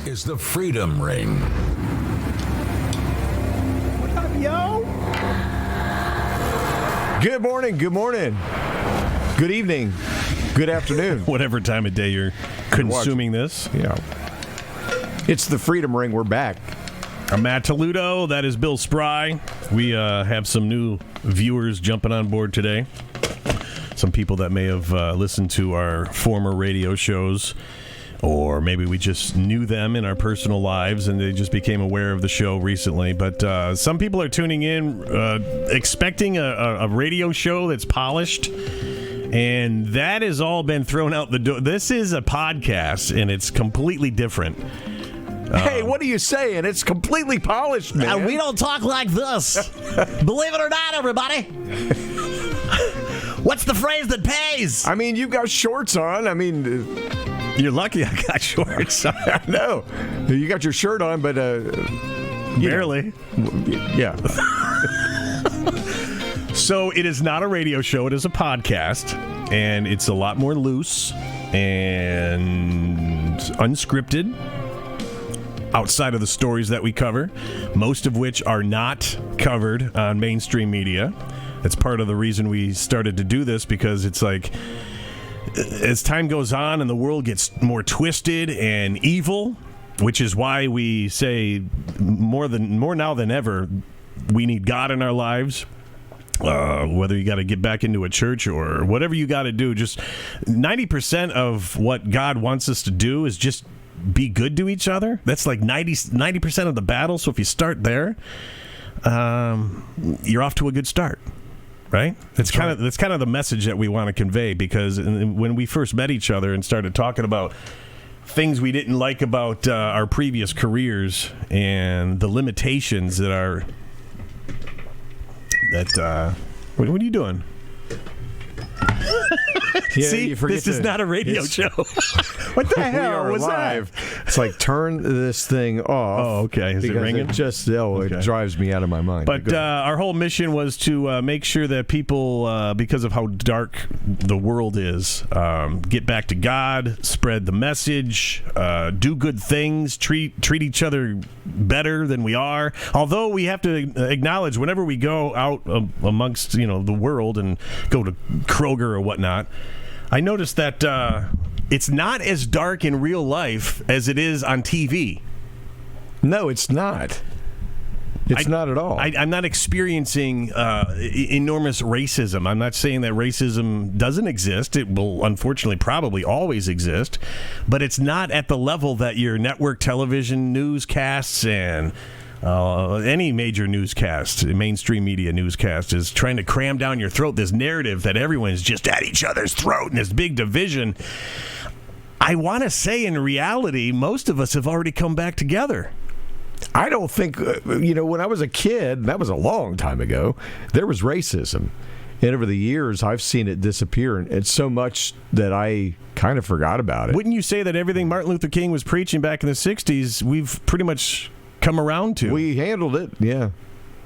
Is the Freedom Ring. What up, yo? Good morning, good evening, good afternoon. Whatever time of day you're consuming this. Yeah. It's the Freedom Ring. We're back. I'm Matt Toludo. That is Bill Spry. We have some new viewers jumping on board today. Some people that may have listened to our former radio shows, or maybe we just knew them in our personal lives and they just became aware of the show recently. But some people are tuning in expecting a radio show that's polished, and that has all been thrown out the door. This is a podcast, and it's completely different. Hey, what are you saying? It's completely polished, man. We don't talk like this. Believe it or not, everybody. What's the phrase that pays? I mean, you've got shorts on. I mean... You're lucky I got shorts. I know. You got your shirt on, but... barely. Yeah. So it is not a radio show. It is a podcast. And it's a lot more loose and unscripted outside of the stories that we cover, most of which are not covered on mainstream media. That's part of the reason we started to do this, because it's like... as time goes on and the world gets more twisted and evil, which is why we say more now than ever, we need God in our lives. Whether you got to get back into a church or whatever you got to do, just 90% of what God wants us to do is just be good to each other. That's like 90% of the battle. So if you start there, you're off to a good start. Right? That's kind of the message that we want to convey, because when we first met each other and started talking about things we didn't like about our previous careers and the limitations what are you doing? Yeah, See, this is not a radio show. What the hell was live? That? It's like, turn this thing off. Oh, okay. Is it ringing? It drives me out of my mind. But our whole mission was to make sure that people, because of how dark the world is, get back to God, spread the message, do good things, treat each other better than we are. Although we have to acknowledge, whenever we go out amongst the world and go to Kroger or whatnot, I noticed that it's not as dark in real life as it is on TV. No, it's not. It's not at all. I'm not experiencing enormous racism. I'm not saying that racism doesn't exist. It will, unfortunately, probably always exist. But it's not at the level that your network television newscasts and any major newscast, mainstream media newscast, is trying to cram down your throat this narrative that everyone's just at each other's throat and this big division. I want to say, in reality, most of us have already come back together. I don't think, when I was a kid, that was a long time ago, there was racism. And over the years, I've seen it disappear. And it's so much that I kind of forgot about it. Wouldn't you say that everything Martin Luther King was preaching back in the 60s, we've pretty much come around to? We handled it, yeah.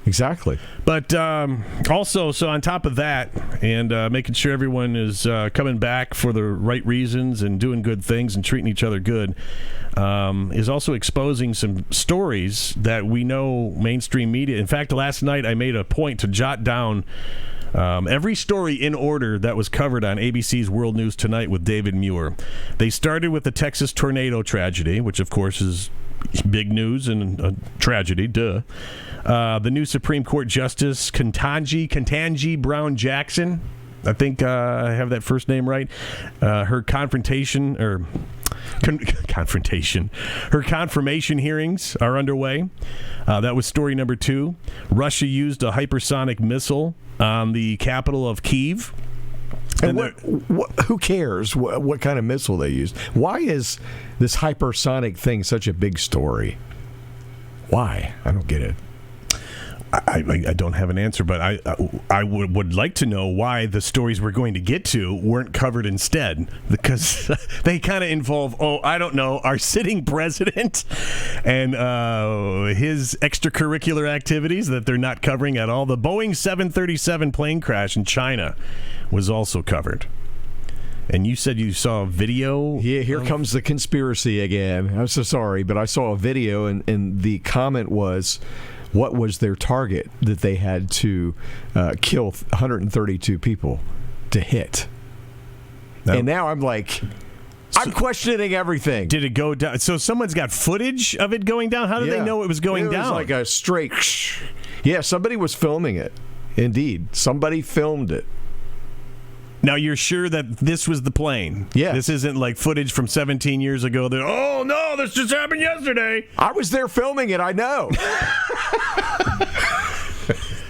Exactly. But also, so on top of that, and making sure everyone is coming back for the right reasons and doing good things and treating each other good, is also exposing some stories that we know mainstream media. In fact, last night I made a point to jot down every story in order that was covered on ABC's World News Tonight with David Muir. They started with the Texas tornado tragedy, which of course is big news and a tragedy, duh. The new Supreme Court Justice Ketanji Brown Jackson, I think I have that first name right. Her confirmation hearings are underway. That was story number 2. Russia used a hypersonic missile on the capital of Kyiv. And who cares what kind of missile they used? Why is this hypersonic thing such a big story? Why? I don't get it. I don't have an answer, but I would like to know why the stories we're going to get to weren't covered instead, because they kind of involve, I don't know, our sitting president and his extracurricular activities that they're not covering at all. The Boeing 737 plane crash in China was also covered. And you said you saw a video? Yeah, here comes the conspiracy again. I'm so sorry, but I saw a video, and the comment was, what was their target that they had to kill 132 people to hit? And now I'm like, I'm questioning everything. Did it go down? So someone's got footage of it going down? How did they know it was going down? It was like a straight... Yeah, somebody was filming it. Indeed. Somebody filmed it. Now, you're sure that this was the plane? Yeah. This isn't like footage from 17 years ago that, oh, no, this just happened yesterday. I was there filming it, I know.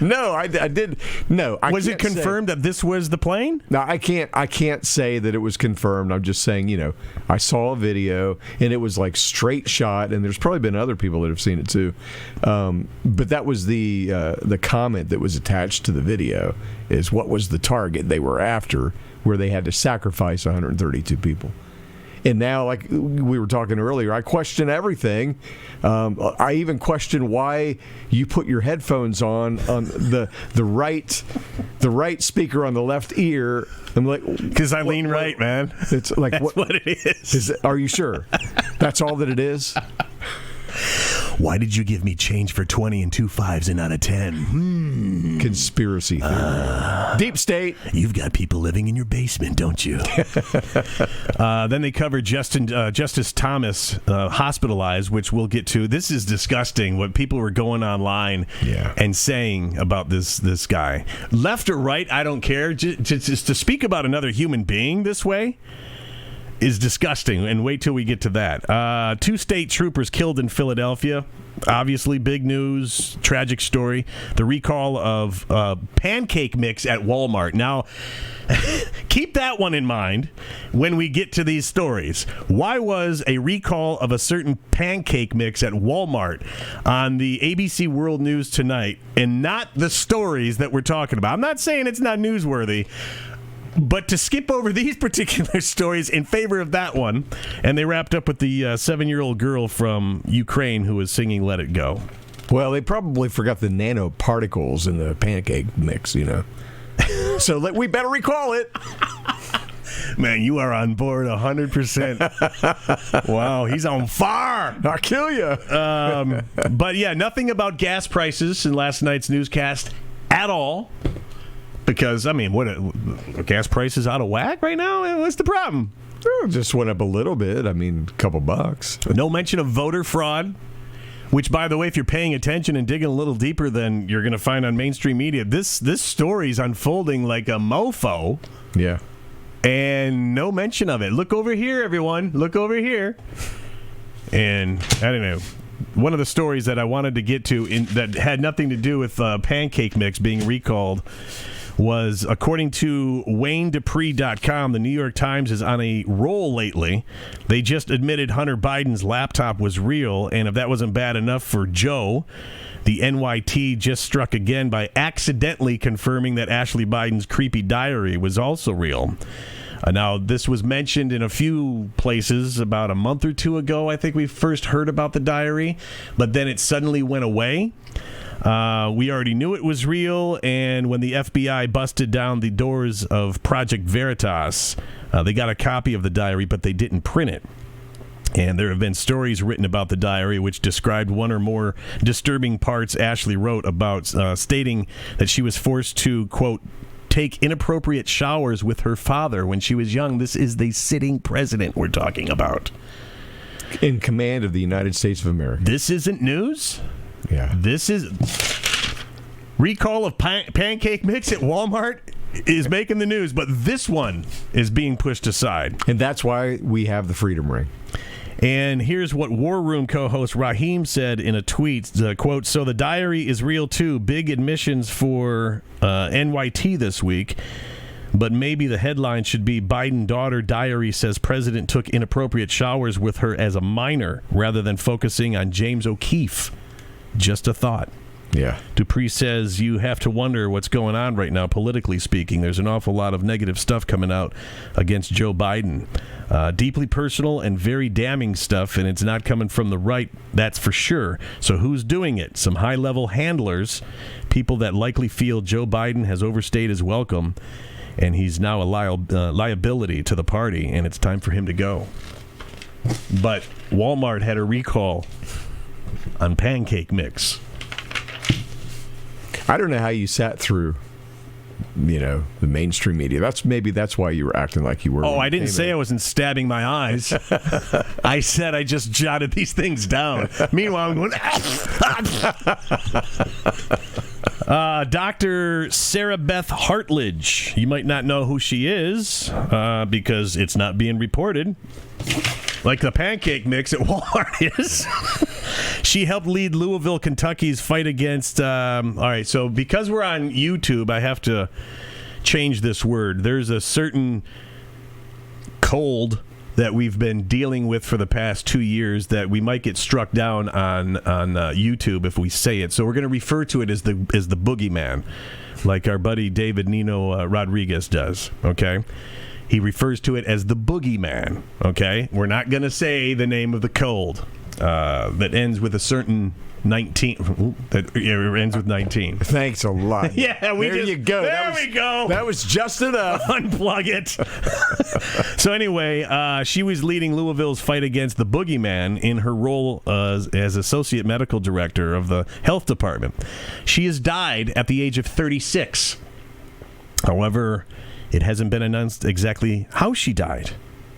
No, I did. No, I was it confirmed that this was the plane? No, I can't say that it was confirmed. I'm just saying, I saw a video and it was like straight shot, and there's probably been other people that have seen it too. But that was the comment that was attached to the video, is what was the target they were after, where they had to sacrifice 132 people. And now, like we were talking earlier, I question everything. I even question why you put your headphones on the right speaker on the left ear. I'm like, because I lean right, man. It's like, that's what it is. Are you sure? That's all that it is? Why did you give me change for 20 and 2 5s and not a 10? Conspiracy theory. Deep state. You've got people living in your basement, don't you? Then they covered Justice Thomas hospitalized, which we'll get to. This is disgusting what people were going online and saying about this guy. Left or right, I don't care. Just to speak about another human being this way is disgusting, and wait till we get to that. 2 state troopers killed in Philadelphia. Obviously, big news, tragic story. The recall of pancake mix at Walmart. Now, keep that one in mind when we get to these stories. Why was a recall of a certain pancake mix at Walmart on the ABC World News tonight, and not the stories that we're talking about? I'm not saying it's not newsworthy, but to skip over these particular stories in favor of that one. And they wrapped up with the 7-year-old girl from Ukraine who was singing Let It Go. Well, they probably forgot the nanoparticles in the pancake mix, So we better recall it. Man, you are on board 100%. Wow, he's on fire. I'll kill you. But yeah, nothing about gas prices in last night's newscast at all. Because, what gas prices out of whack right now? What's the problem? It just went up a little bit. A couple bucks. No mention of voter fraud, which, by the way, if you're paying attention and digging a little deeper than you're going to find on mainstream media, this story's unfolding like a mofo. Yeah. And no mention of it. Look over here, everyone. Look over here. And, I don't know. One of the stories that I wanted to get to that had nothing to do with pancake mix being recalled was, according to WayneDupree.com, the New York Times is on a roll lately. They just admitted Hunter Biden's laptop was real, and if that wasn't bad enough for Joe, the NYT just struck again by accidentally confirming that Ashley Biden's creepy diary was also real. Now, this was mentioned in a few places about a month or two ago. I think we first heard about the diary, but then it suddenly went away. We already knew it was real, and when the FBI busted down the doors of Project Veritas, they got a copy of the diary, but they didn't print it. And there have been stories written about the diary which described one or more disturbing parts Ashley wrote about, stating that she was forced to, quote, take inappropriate showers with her father when she was young. This is the sitting president we're talking about. In command of the United States of America. This isn't news. Yeah. This is... Recall of pancake mix at Walmart is making the news, but this one is being pushed aside. And that's why we have the Freedom Ring. And here's what War Room co-host Raheem said in a tweet, quote, so the diary is real too. Big admissions for NYT this week. But maybe the headline should be Biden daughter diary says president took inappropriate showers with her as a minor rather than focusing on James O'Keefe. Just a thought. Yeah. Dupree says you have to wonder what's going on right now, politically speaking. There's an awful lot of negative stuff coming out against Joe Biden. Deeply personal and very damning stuff, and it's not coming from the right, that's for sure. So who's doing it? Some high-level handlers, people that likely feel Joe Biden has overstayed his welcome, and he's now a liability to the party, and it's time for him to go. But Walmart had a recall on pancake mix. I don't know how you sat through, the mainstream media. That's why you were acting like you were. Oh, I didn't say I wasn't stabbing my eyes. I said I just jotted these things down. Meanwhile, I'm going. Dr. Sarah Beth Hartledge. You might not know who she is because it's not being reported. Like the pancake mix at Walmart is. She helped lead Louisville, Kentucky's fight against... all right, so because we're on YouTube, I have to change this word. There's a certain cold that we've been dealing with for the past 2 years that we might get struck down on YouTube if we say it. So we're going to refer to it as the boogeyman, like our buddy David Nino Rodriguez does, okay? He refers to it as the boogeyman, okay? We're not going to say the name of the cold that ends with a certain 19. That ends with 19. Thanks a lot. Yeah, there you go. There we go. That was just enough. Unplug it. So anyway, she was leading Louisville's fight against the boogeyman in her role as associate medical director of the health department. She has died at the age of 36. However, it hasn't been announced exactly how she died.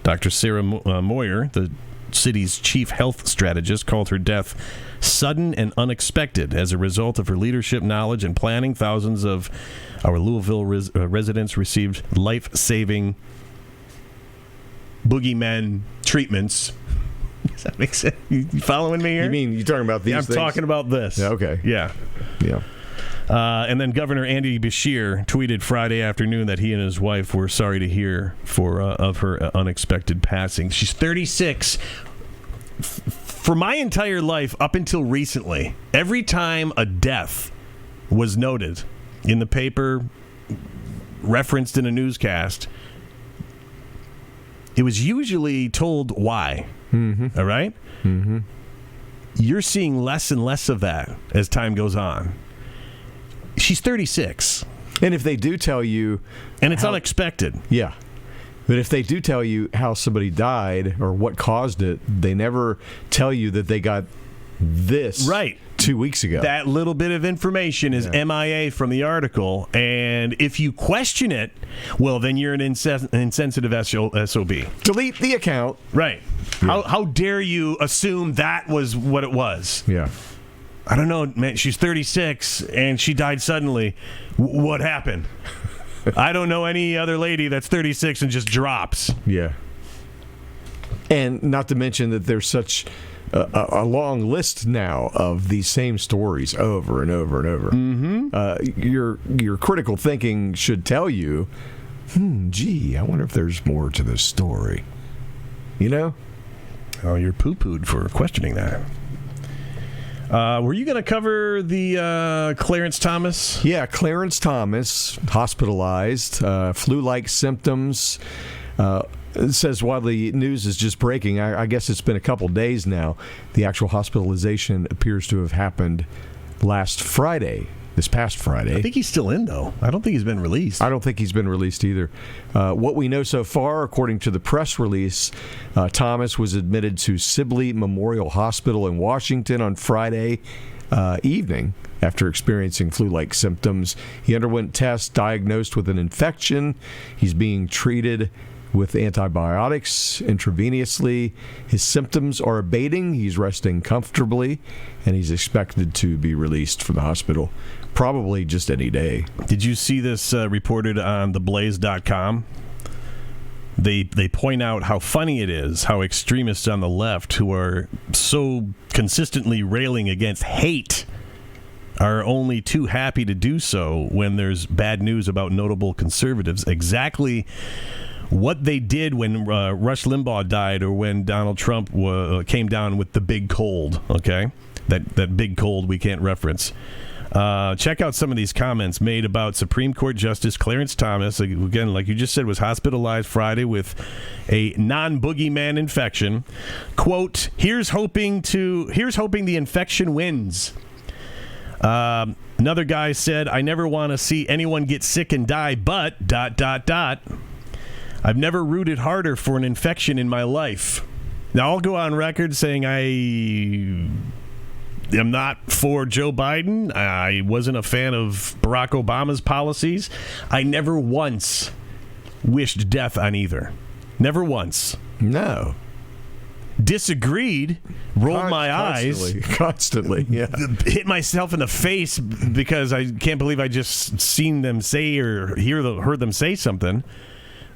Dr. Sarah Moyer, the city's chief health strategist, called her death sudden and unexpected as a result of her leadership, knowledge, and planning. Thousands of our Louisville residents received life-saving boogeyman treatments. Does that make sense? You following me here? You mean you're talking about these things? I'm talking about this. Yeah, okay. Yeah. Yeah. And then Governor Andy Beshear tweeted Friday afternoon that he and his wife were sorry to hear of her unexpected passing. She's 36. For my entire life, up until recently, every time a death was noted in the paper, referenced in a newscast, it was usually told why. Mm-hmm. All right? Mm-hmm. You're seeing less and less of that as time goes on. She's 36. And if they do tell you... And it's unexpected. Yeah. But if they do tell you how somebody died or what caused it, they never tell you that they got this right 2 weeks ago. That little bit of information is MIA from the article. And if you question it, well, then you're an insensitive SOB. Delete the account. Right. Yeah. How dare you assume that was what it was? Yeah. I don't know, man. She's 36 and she died suddenly. What happened? I don't know any other lady that's 36 and just drops. Yeah. And not to mention that there's such a long list now of these same stories over and over and over. Mm-hmm. Your critical thinking should tell you, gee, I wonder if there's more to this story. You know? Oh, you're poo-pooed for questioning that. Were you going to cover the Clarence Thomas? Yeah, Clarence Thomas, hospitalized, flu-like symptoms. It says while the news is just breaking, I guess it's been a couple days now, the actual hospitalization appears to have happened this past Friday. I think he's still in, though. I don't think he's been released. I don't think he's been released either. What we know so far, according to the press release, Thomas was admitted to Sibley Memorial Hospital in Washington on Friday evening after experiencing flu-like symptoms. He underwent tests, diagnosed with an infection. He's being treated with antibiotics intravenously. His symptoms are abating. He's resting comfortably, and he's expected to be released from the hospital probably just any day. Did you see this reported on theblaze.com? They point out how funny it is how extremists on the left who are so consistently railing against hate are only too happy to do so when there's bad news about notable conservatives. Exactly what they did when Rush Limbaugh died or when Donald Trump came down with the big cold, okay? That big cold we can't reference. Check out some of these comments made about Supreme Court Justice Clarence Thomas. Again, like you just said, was hospitalized Friday with a non-boogeyman infection. Quote, here's hoping the infection wins. Another guy said, I never want to see anyone get sick and die, but ... I've never rooted harder for an infection in my life. Now, I'll go on record saying I am not for Joe Biden. I wasn't a fan of Barack Obama's policies. I never once wished death on either. Never once. No. Disagreed, rolled my eyes. Constantly, yeah. Hit myself in the face because I can't believe I just seen them say or heard them say something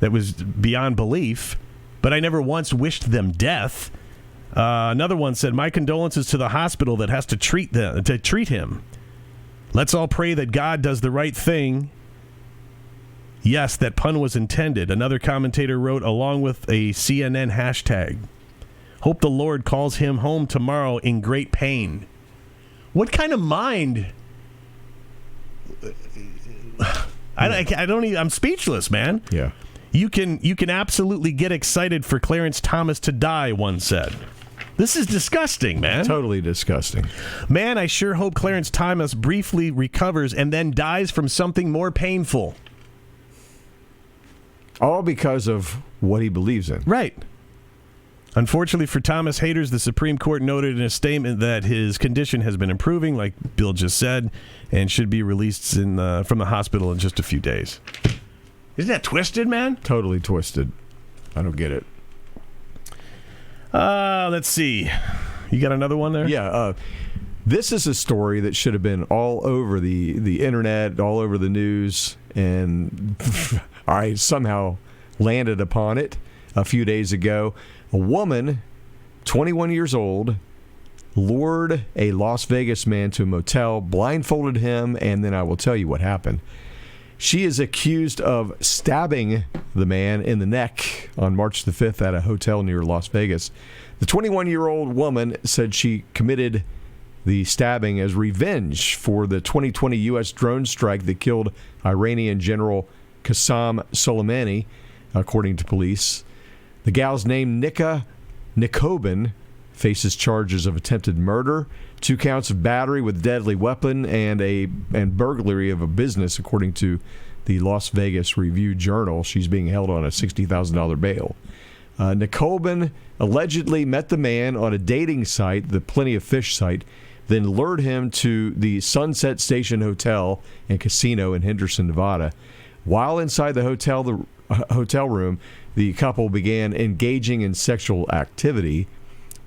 that was beyond belief. But I never once wished them death. Another one said, my condolences to the hospital that has to treat him. Let's all pray that God does the right thing. Yes, that pun was intended. Another commentator wrote, along with a CNN hashtag. Hope the Lord calls him home tomorrow in great pain. What kind of mind? I don't even, I'm speechless, man. Yeah. You can absolutely get excited for Clarence Thomas to die, one said. This is disgusting, man. Totally disgusting. Man, I sure hope Clarence Thomas briefly recovers and then dies from something more painful. All because of what he believes in. Right. Unfortunately for Thomas haters, the Supreme Court noted in a statement that his condition has been improving, like Bill just said, and should be released from the hospital in just a few days. Isn't that twisted, man? Totally twisted. I don't get it. Let's see. You got another one there? Yeah. This is a story that should have been all over the internet, all over the news, and I somehow landed upon it a few days ago. A woman, 21 years old, lured a Las Vegas man to a motel, blindfolded him, and then I will tell you what happened. She is accused of stabbing the man in the neck on March the 5th at a hotel near Las Vegas. The 21-year-old woman said she committed the stabbing as revenge for the 2020 U.S. drone strike that killed Iranian General Qasem Soleimani, according to police. The gal's name, Nika Nikobin, faces charges of attempted murder, 2 counts of battery with deadly weapon, and burglary of a business, according to the Las Vegas Review-Journal. She's being held on a $60,000 bail. Nikobin allegedly met the man on a dating site, the Plenty of Fish site, then lured him to the Sunset Station Hotel and Casino in Henderson, Nevada. While inside the hotel room, the couple began engaging in sexual activity.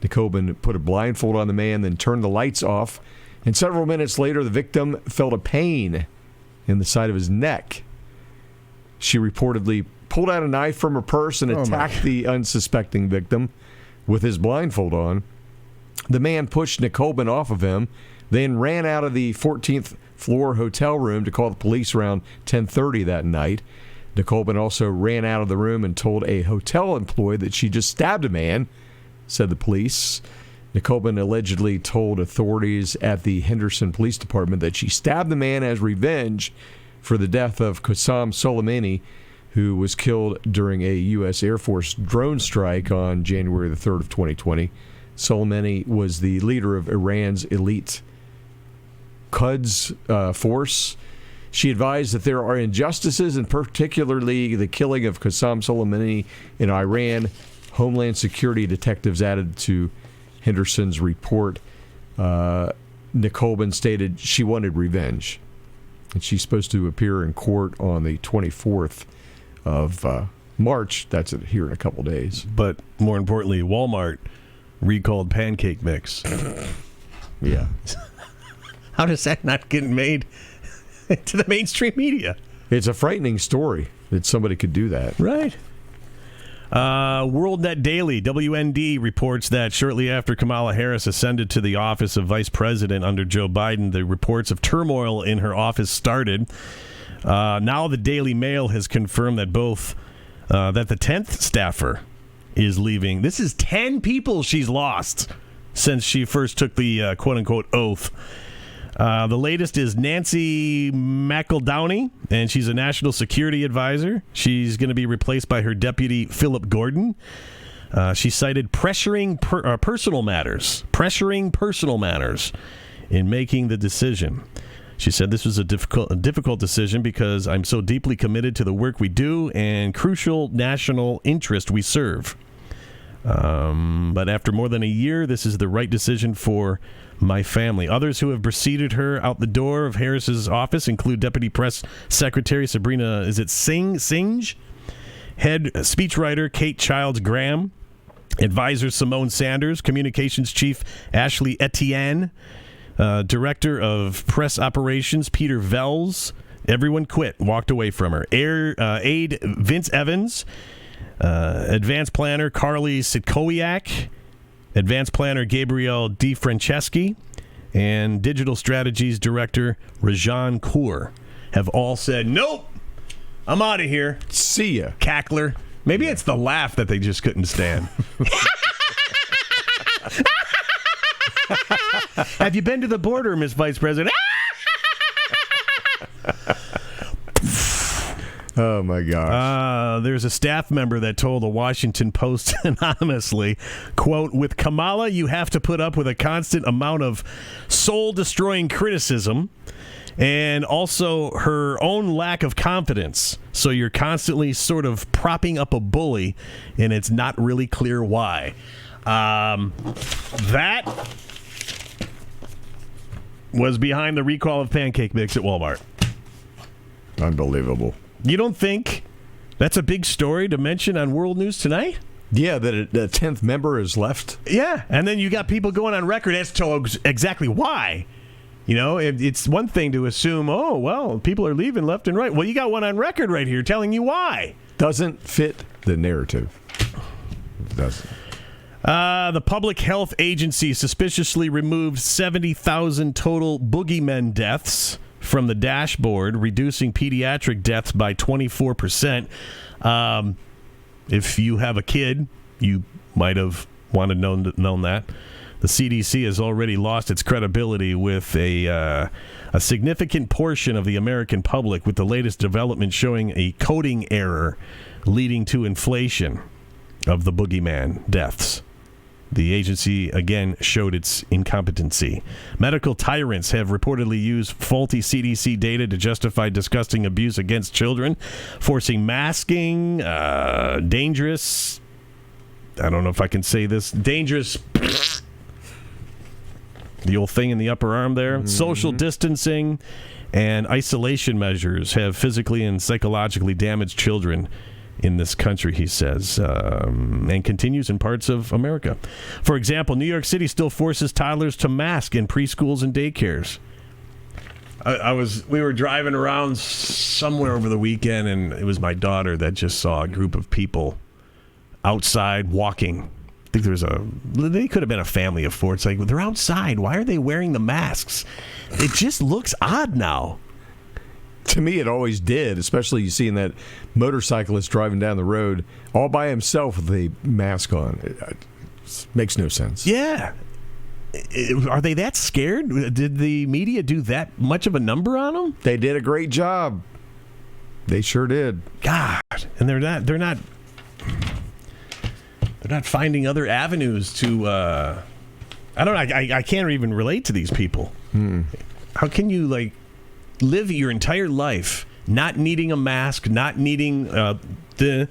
Nikobin put a blindfold on the man, then turned the lights off. And several minutes later, the victim felt a pain in the side of his neck. She reportedly pulled out a knife from her purse and attacked the unsuspecting victim with his blindfold on. The man pushed Nikobin off of him, then ran out of the 14th floor hotel room to call the police around 10:30 that night. Nikobin also ran out of the room and told a hotel employee that she just stabbed a man, said the police. Nikobin allegedly told authorities at the Henderson Police Department that she stabbed the man as revenge for the death of Qasem Soleimani, who was killed during a U.S. Air Force drone strike on January the 3rd of 2020. Soleimani was the leader of Iran's elite Quds force. She advised that there are injustices, and particularly the killing of Qasem Soleimani in Iran. Homeland Security detectives added to Henderson's report. Nikobin stated she wanted revenge, and she's supposed to appear in court on the 24th of March. That's here in a couple days. But more importantly, Walmart recalled pancake mix. Yeah. How does that not get made to the mainstream media? It's a frightening story that somebody could do that. Right. WorldNet Daily, WND, reports that shortly after Kamala Harris ascended to the office of vice president under Joe Biden, the reports of turmoil in her office started. Now the Daily Mail has confirmed that that the 10th staffer is leaving. This is 10 people she's lost since she first took the quote-unquote oath. The latest is Nancy McEldowney, and she's a national security advisor. She's going to be replaced by her deputy, Philip Gordon. She cited pressuring personal matters in making the decision. She said this was a difficult decision because I'm so deeply committed to the work we do and crucial national interest we serve. But after more than a year, this is the right decision for my family. Others who have preceded her out the door of Harris's office include Deputy Press Secretary Sabrina, Singh? Head speechwriter Kate Childs Graham, Advisor Simone Sanders, Communications Chief Ashley Etienne, Director of Press Operations Peter Vels. Everyone quit, walked away from her. Aide Vince Evans, Advanced Planner Carly Sitkowiak, Advanced Planner Gabrielle DeFranceschi, and Digital Strategies Director Rajan Kaur have all said, nope, I'm out of here. See ya. Cackler. Maybe it's the laugh that they just couldn't stand. Have you been to the border, Miss Vice President? Oh, my gosh. There's a staff member that told the Washington Post anonymously, quote, with Kamala, you have to put up with a constant amount of soul-destroying criticism and also her own lack of confidence. So you're constantly sort of propping up a bully, and it's not really clear why. That was behind the recall of pancake mix at Walmart. Unbelievable. You don't think that's a big story to mention on World News Tonight? Yeah, that a 10th member is left. Yeah, and then you got people going on record as to exactly why. You know, it's one thing to assume, oh, well, people are leaving left and right. Well, you got one on record right here telling you why. Doesn't fit the narrative. Doesn't. The Public Health Agency suspiciously removed 70,000 total boogeymen deaths from the dashboard, reducing pediatric deaths by 24%. If you have a kid, you might have wanted known that. The CDC has already lost its credibility with a significant portion of the American public, with the latest development showing a coding error leading to inflation of the boogeyman deaths. The agency, again, showed its incompetency. Medical tyrants have reportedly used faulty CDC data to justify disgusting abuse against children, forcing masking, dangerous, I don't know if I can say this, dangerous, the old thing in the upper arm there, social distancing, and isolation measures have physically and psychologically damaged children in this country, he says, and continues in parts of America. For example, New York City still forces toddlers to mask in preschools and daycares. We were driving around somewhere over the weekend, and it was my daughter that just saw a group of people outside walking. I think they could have been a family of four. It's like, they're outside. Why are they wearing the masks? It just looks odd now. To me, it always did, especially you seeing that motorcyclist driving down the road all by himself with a mask on. It makes no sense. Yeah. Are they that scared? Did the media do that much of a number on them? They did a great job. They sure did. God. And they're not finding other avenues to I don't know. I can't even relate to these people. How can you live your entire life not needing a mask, not needing to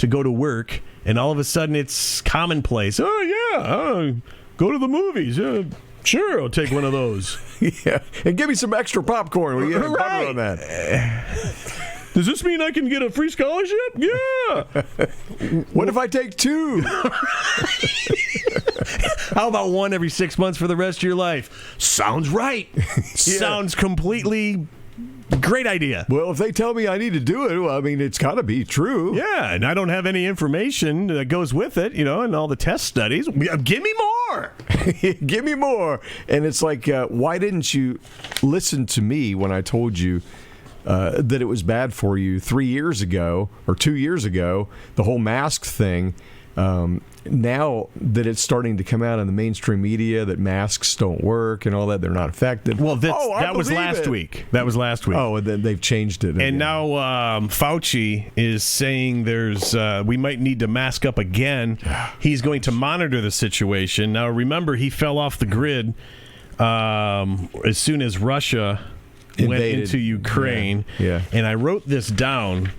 go to work, and all of a sudden it's commonplace? Oh yeah, go to the movies. Sure, I'll take one of those. Yeah, and give me some extra popcorn. We get butter on that. Does this mean I can get a free scholarship? Yeah. What if I take two? How about one every 6 months for the rest of your life? Sounds right. Sounds completely great idea. Well, if they tell me I need to do it, well, I mean, it's got to be true. Yeah, and I don't have any information that goes with it, and all the test studies. Give me more. Give me more. And it's like, why didn't you listen to me when I told you that it was bad for you 3 years ago or 2 years ago, the whole mask thing? Now that it's starting to come out in the mainstream media that masks don't work and all that, they're not effective. Well, that was last week. That was last week. Oh, and then they've changed it. And now Fauci is saying we might need to mask up again. He's going to monitor the situation. Now, remember, he fell off the grid as soon as Russia went into Ukraine. Yeah. And I wrote this down.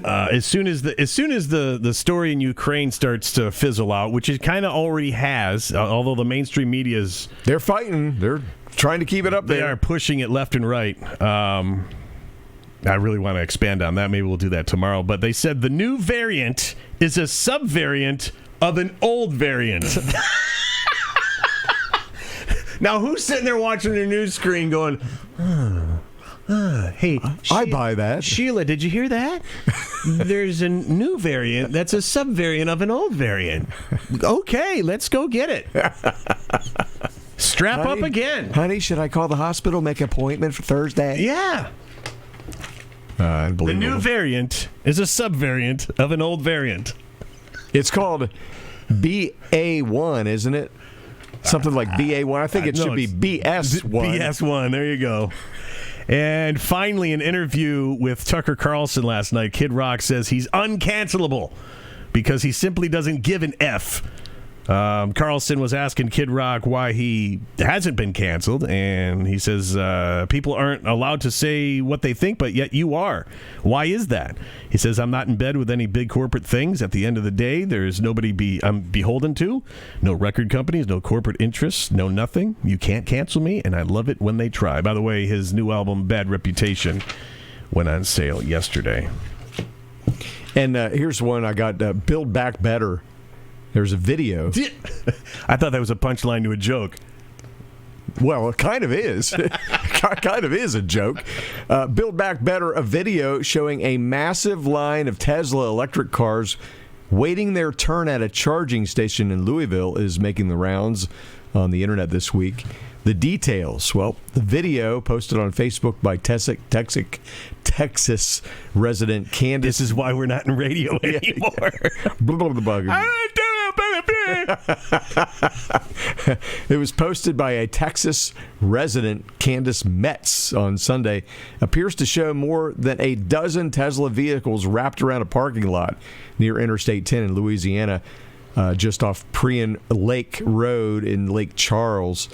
As soon as the story in Ukraine starts to fizzle out, which it kind of already has, although the mainstream media's they're fighting, they're trying to keep it up there. They are pushing it left and right. I really want to expand on that. Maybe we'll do that tomorrow. But they said the new variant is a subvariant of an old variant. Now, who's sitting there watching their news screen going, hey, I buy that. Sheila, did you hear that? There's a new variant that's a subvariant of an old variant. Okay, let's go get it. Strap up again. Honey, should I call the hospital, make an appointment for Thursday? Yeah. The Unbelievable. new variant is a subvariant of an old variant. It's called BA1, isn't it? Something like BA1. I think it should be BS1. BS1, there you go. And finally, an interview with Tucker Carlson last night. Kid Rock says he's uncancelable because he simply doesn't give an F. Carlson was asking Kid Rock why he hasn't been canceled, and he says people aren't allowed to say what they think, but yet you are. Why is that? He says, I'm not in bed with any big corporate things. At the end of the day, there's nobody I'm beholden to. No record companies, no corporate interests, no nothing. You can't cancel me, and I love it when they try. By the way, his new album, Bad Reputation, went on sale yesterday. And here's one I got, Build Back Better. There's a video. I thought that was a punchline to a joke. Well, it kind of is. Kind of is a joke. Build Back Better, a video showing a massive line of Tesla electric cars waiting their turn at a charging station in Louisville is making the rounds on the internet this week. The details, well, the video posted on Facebook by Texas resident Candace. This is why we're not in radio anymore. It was posted by a Texas resident, Candace Metz, on Sunday. Appears to show more than a dozen Tesla vehicles wrapped around a parking lot near Interstate 10 in Louisiana, just off Prien Lake Road in Lake Charles.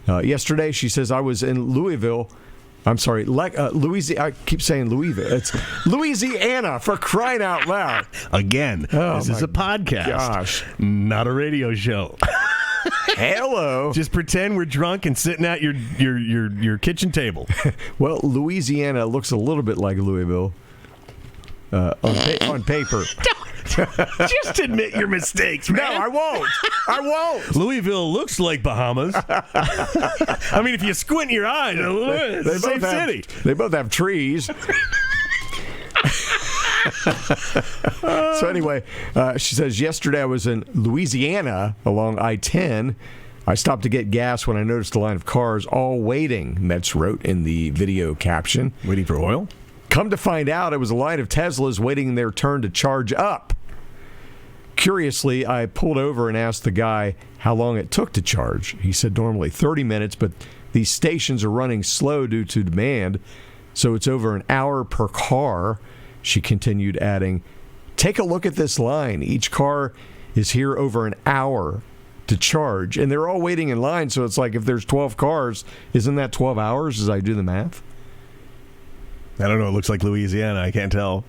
Yesterday, she says, I was in Louisville. I'm sorry, Louisiana. I keep saying Louisville. It's Louisiana, for crying out loud. Again, this is a podcast. Gosh. Not a radio show. Hello. Just pretend we're drunk and sitting at your kitchen table. Well, Louisiana looks a little bit like Louisville on paper. Just admit your mistakes, man. No, I won't. Louisville looks like Bahamas. I mean, if you squint your eyes, it's the same city. They both have trees. So anyway, she says, yesterday I was in Louisiana along I-10. I stopped to get gas when I noticed a line of cars all waiting, Metz wrote in the video caption. Waiting for oil? Come to find out, it was a line of Teslas waiting their turn to charge up. Curiously, I pulled over and asked the guy how long it took to charge. He said normally 30 minutes, but these stations are running slow due to demand, so it's over an hour per car. She continued, adding, take a look at this line. Each car is here over an hour to charge, and they're all waiting in line, so it's like if there's 12 cars, isn't that 12 hours as I do the math? I don't know. It looks like Louisiana. I can't tell.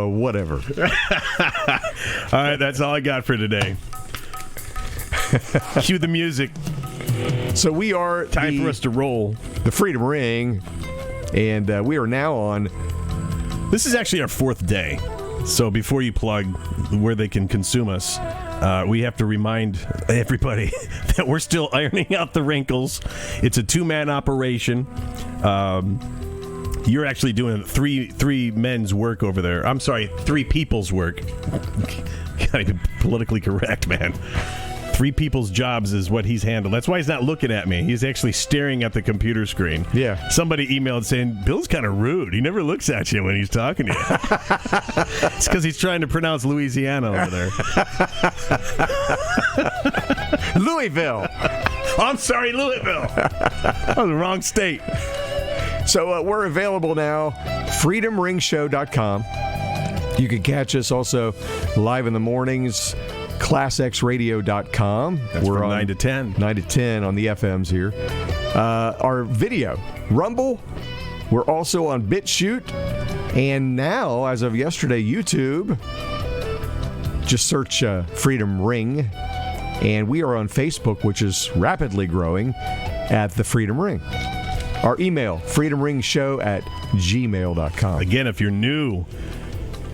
Whatever. All right, that's all I got for today. Cue the music. So we are time for us to roll. The Freedom Ring, and we are now on. This is actually our fourth day. So before you plug where they can consume us, we have to remind everybody that we're still ironing out the wrinkles. It's a two-man operation. You're actually doing three men's work over there. I'm sorry, three people's work. Gotta be politically correct, man. Three people's jobs is what he's handled. That's why he's not looking at me. He's actually staring at the computer screen. Yeah. Somebody emailed saying, Bill's kind of rude. He never looks at you when he's talking to you. It's because he's trying to pronounce Louisiana over there. Louisville. I'm sorry, Louisville. That was the wrong state. So we're available now, freedomringshow.com. You can catch us also live in the mornings ClassXradio.com. That's We're from on 9 to 10. 9 to 10 on the FMs here. Our video, Rumble. We're also on Bitchute. And now, as of yesterday, YouTube. Just search Freedom Ring. And we are on Facebook, which is rapidly growing, at the Freedom Ring. Our email, freedomringshow@gmail.com. Again, if you're new,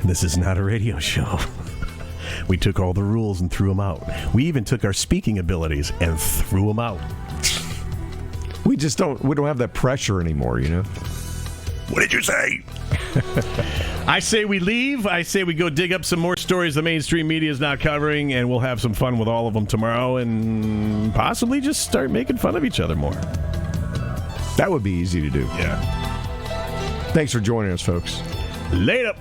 this is not a radio show. We took all the rules and threw them out. We even took our speaking abilities and threw them out. We don't have that pressure anymore, you know? What did you say? I say we leave. I say we go dig up some more stories the mainstream media is not covering, and we'll have some fun with all of them tomorrow and possibly just start making fun of each other more. That would be easy to do. Yeah. Thanks for joining us, folks. Later.